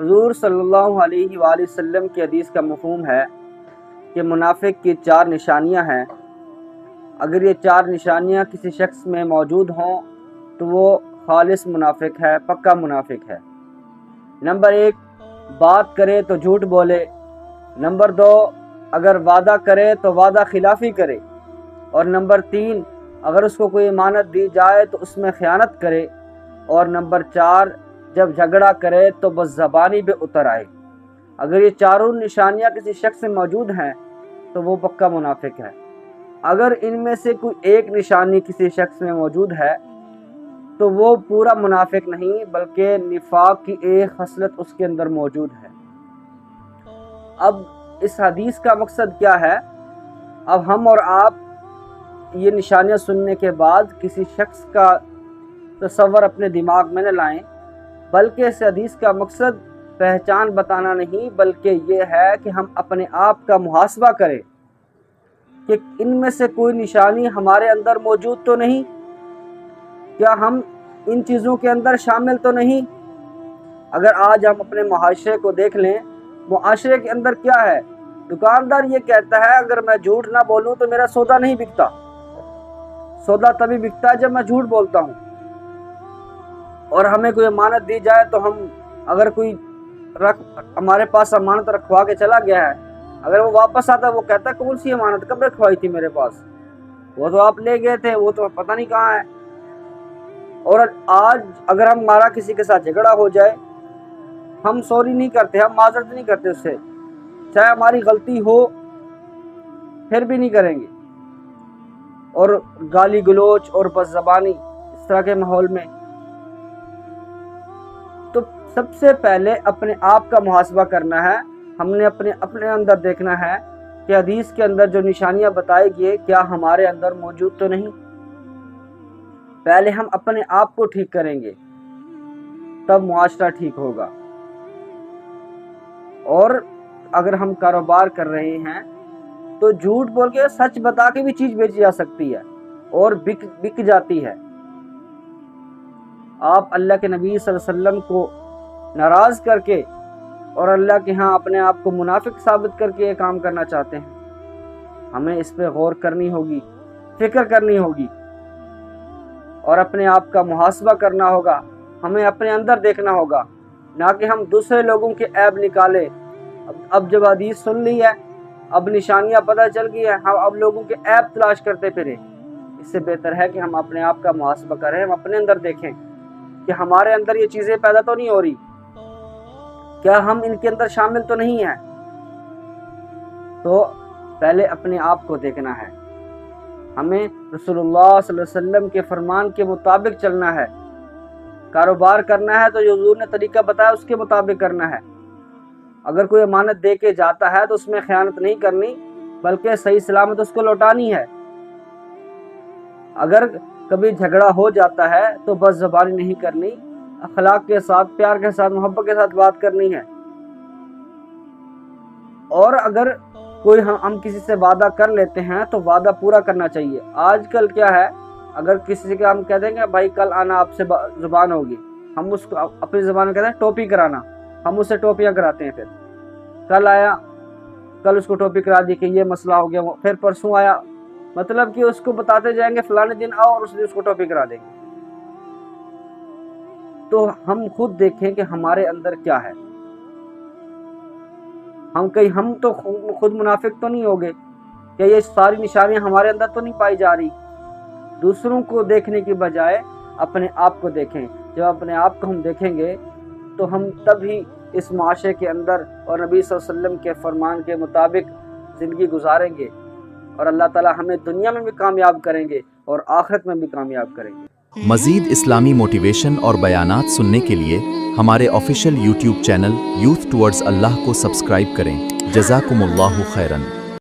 حضور صلی اللہ علیہ وآلہ وسلم کی حدیث کا مفہوم ہے کہ منافق کی 4 نشانیاں ہیں۔ اگر یہ 4 نشانیاں کسی شخص میں موجود ہوں تو وہ خالص منافق ہے، پکا منافق ہے۔ نمبر 1، بات کرے تو جھوٹ بولے۔ نمبر 2، اگر وعدہ کرے تو وعدہ خلافی کرے۔ اور نمبر 3، اگر اس کو کوئی امانت دی جائے تو اس میں خیانت کرے۔ اور نمبر 4، جب جھگڑا کرے تو بس زبانی پہ اتر آئے۔ اگر یہ 4 نشانیاں کسی شخص میں موجود ہیں تو وہ پکا منافق ہے۔ اگر ان میں سے کوئی ایک نشانی کسی شخص میں موجود ہے تو وہ پورا منافق نہیں بلکہ نفاق کی ایک خصلت اس کے اندر موجود ہے۔ اب اس حدیث کا مقصد کیا ہے؟ اب ہم اور آپ یہ نشانیاں سننے کے بعد کسی شخص کا تصور اپنے دماغ میں نہ لائیں، بلکہ اس حدیث کا مقصد پہچان بتانا نہیں بلکہ یہ ہے کہ ہم اپنے آپ کا محاسبہ کریں کہ ان میں سے کوئی نشانی ہمارے اندر موجود تو نہیں، کیا ہم ان چیزوں کے اندر شامل تو نہیں۔ اگر آج ہم اپنے معاشرے کو دیکھ لیں، معاشرے کے اندر کیا ہے؟ دکاندار یہ کہتا ہے اگر میں جھوٹ نہ بولوں تو میرا سودا نہیں بکتا۔ سودا تبھی بکتا ہے جب میں جھوٹ بولتا ہوں۔ اور ہمیں کوئی امانت دی جائے تو ہم اگر کوئی ہمارے پاس امانت رکھوا کے چلا گیا ہے، اگر وہ واپس آتا ہے وہ کہتا ہے کون سی امانت، کب رکھوائی تھی میرے پاس؟ وہ تو آپ لے گئے تھے، وہ تو پتہ نہیں کہاں ہے۔ اور آج اگر ہمارا کسی کے ساتھ جھگڑا ہو جائے، ہم سوری نہیں کرتے، ہم معذرت نہیں کرتے اس سے، چاہے ہماری غلطی ہو پھر بھی نہیں کریں گے۔ اور گالی گلوچ اور بد زبانی اس طرح کے ماحول میں تو سب سے پہلے اپنے آپ کا محاسبہ کرنا ہے۔ ہم نے اپنے اندر دیکھنا ہے کہ حدیث کے اندر جو نشانیاں بتائی گئی کیا ہمارے اندر موجود تو نہیں۔ پہلے ہم اپنے آپ کو ٹھیک کریں گے تب معاشرہ ٹھیک ہوگا۔ اور اگر ہم کاروبار کر رہے ہیں تو جھوٹ بول کے سچ بتا کے بھی چیز بیچی جا سکتی ہے اور بک جاتی ہے۔ آپ اللہ کے نبی صلی اللہ علیہ وسلم کو ناراض کر کے اور اللہ کے ہاں اپنے آپ کو منافق ثابت کر کے یہ کام کرنا چاہتے ہیں۔ ہمیں اس پہ غور کرنی ہوگی، فکر کرنی ہوگی اور اپنے آپ کا محاسبہ کرنا ہوگا۔ ہمیں اپنے اندر دیکھنا ہوگا، نہ کہ ہم دوسرے لوگوں کے عیب نکالے۔ اب جب حدیث سن لی ہے، اب نشانیاں پتہ چل گئی ہے، ہم اب لوگوں کے عیب تلاش کرتے پھریں۔ اس سے بہتر ہے کہ ہم اپنے آپ کا محاسبہ کریں، ہم اپنے اندر دیکھیں کہ ہمارے اندر یہ چیزیں پیدا تو نہیں ہو رہی، کیا ہم ان کے اندر شامل تو نہیں ہیں۔ تو پہلے اپنے آپ کو دیکھنا ہے۔ ہمیں رسول اللہ صلی اللہ علیہ وسلم کے فرمان کے مطابق چلنا ہے۔ کاروبار کرنا ہے تو جو حضور نے طریقہ بتایا اس کے مطابق کرنا ہے۔ اگر کوئی امانت دے کے جاتا ہے تو اس میں خیانت نہیں کرنی بلکہ صحیح سلامت اس کو لوٹانی ہے۔ اگر کبھی جھگڑا ہو جاتا ہے تو بس زبانی نہیں کرنی، اخلاق کے ساتھ، پیار کے ساتھ، محبت کے ساتھ بات کرنی ہے۔ اور اگر کوئی ہم کسی سے وعدہ کر لیتے ہیں تو وعدہ پورا کرنا چاہیے۔ آج کل کیا ہے، اگر کسی سے ہم کہہ دیں گے بھائی کل آنا آپ سے زبان ہوگی، ہم اس کو اپنی زبان میں کہتے ہیں ٹوپی کرانا، ہم اس سے ٹوپیاں کراتے ہیں۔ پھر کل آیا، کل اس کو ٹوپی کرا دی کہ یہ مسئلہ ہو گیا، پھر پرسوں آیا، مطلب کہ اس کو بتاتے جائیں گے فلانے دن آؤ اور اس دن اس کو ٹوپی کرا دیں گے۔ تو ہم خود دیکھیں کہ ہمارے اندر کیا ہے۔ ہم تو خود منافق تو نہیں ہوگے کہ یہ ساری نشانیاں ہمارے اندر تو نہیں پائی جا رہی۔ دوسروں کو دیکھنے کی بجائے اپنے آپ کو دیکھیں۔ جب اپنے آپ کو ہم دیکھیں گے تو ہم تب ہی اس معاشرے کے اندر اور نبی صلی اللہ علیہ وسلم کے فرمان کے مطابق زندگی گزاریں گے، اور اللہ تعالی ہمیں دنیا میں بھی کامیاب کریں گے اور آخرت میں بھی کامیاب کریں گے۔ مزید اسلامی موٹیویشن اور بیانات سننے کے لیے ہمارے official youtube channel youth towards اللہ کو سبسکرائب کریں۔ جزاکم اللہ خیرن۔